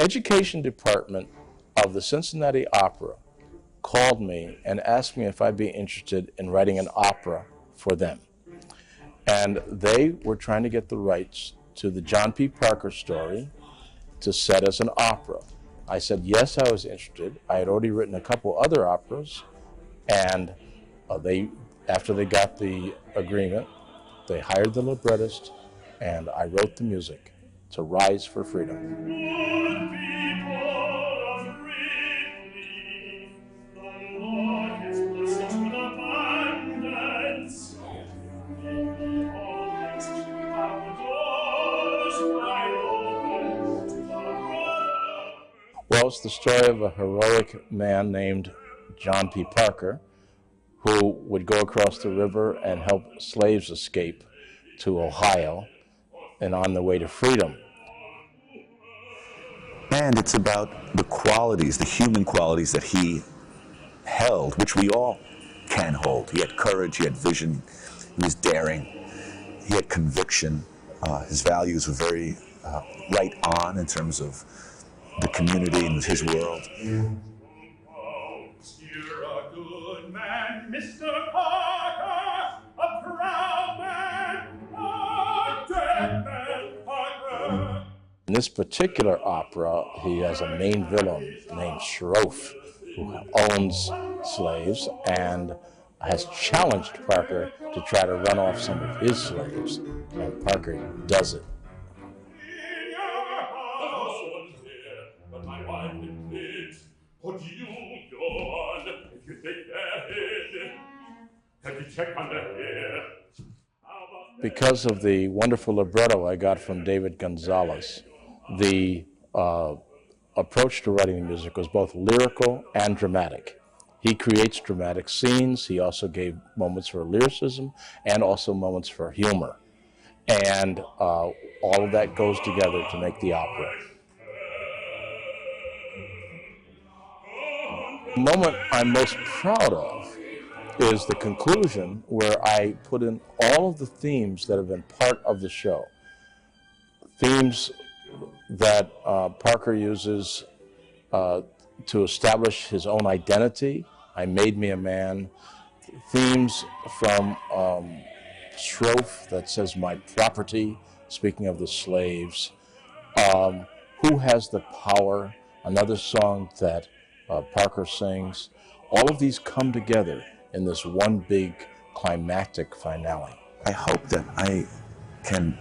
education department of the Cincinnati Opera called me and asked me if I'd be interested in writing an opera for them. And they were trying to get the rights to the John P. Parker story to set as an opera. I said yes, I was interested. I had already written a couple other operas, and after they got the agreement, they hired the librettist, and I wrote the music to Rise for Freedom. Well, it's the story of a heroic man named John P. Parker, who would go across the river and help slaves escape to Ohio and on the way to freedom. And it's about the qualities, the human qualities that he held, which we all can hold. He had courage, he had vision, he was daring, he had conviction. His values were very right on in terms of the community and his world. You're a good man, Mr. Parker, a proud man, a dead man, Parker. In this particular opera, he has a main villain named Shroff, who owns slaves and has challenged Parker to try to run off some of his slaves, and Parker does it. What do you go on if you take their head? Have you checked on their hair? Because of the wonderful libretto I got from David Gonzalez, the approach to writing the music was both lyrical and dramatic. He creates dramatic scenes. He also gave moments for lyricism and also moments for humor. And all of that goes together to make the opera. The moment I'm most proud of is the conclusion, where I put in all of the themes that have been part of the show. Themes that Parker uses to establish his own identity. I Made Me a Man. Themes from Shroff that says my property, speaking of the slaves. Who Has the Power, another song that Parker sings. All of these come together in this one big climactic finale. I hope that I can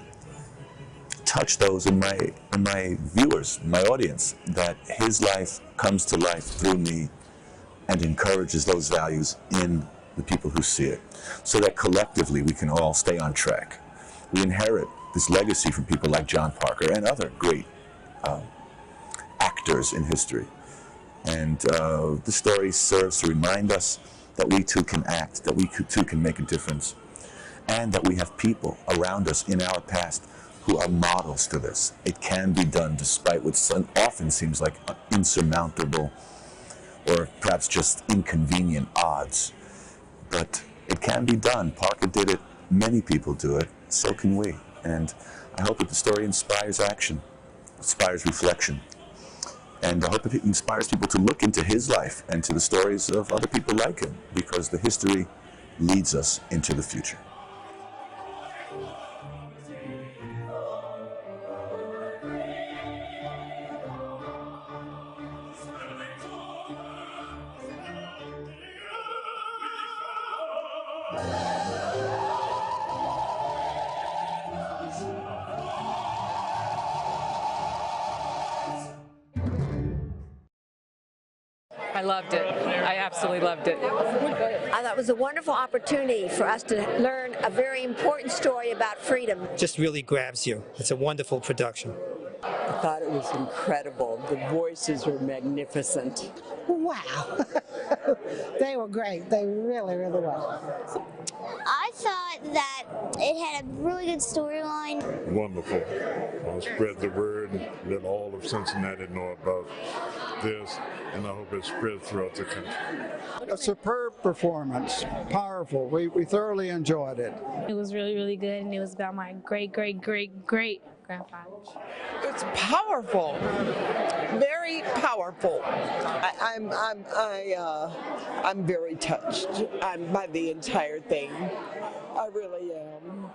touch those in my viewers, my audience, that his life comes to life through me and encourages those values in the people who see it, so that collectively we can all stay on track. We inherit this legacy from people like John Parker and other great actors in history. And the story serves to remind us that we too can act, that we too can make a difference, and that we have people around us in our past who are models to this. It can be done despite what often seems like insurmountable or perhaps just inconvenient odds. But it can be done. Parker did it. Many people do it. So can we. And I hope that the story inspires action, inspires reflection. And I hope that it inspires people to look into his life and to the stories of other people like him, because the history leads us into the future. I loved it. I absolutely loved it. I thought it was a wonderful opportunity for us to learn a very important story about freedom. Just really grabs you. It's a wonderful production. I thought it was incredible. The voices were magnificent. Wow. They were great. They really, really were. I thought that it had a really good storyline. Wonderful. Spread the word and let all of Cincinnati know about this, and I hope it spreads throughout the country. A superb performance, powerful. We thoroughly enjoyed it. It was really, really good, and it was about my great grandfather. It's powerful, very powerful. I'm very touched by the entire thing. I really am.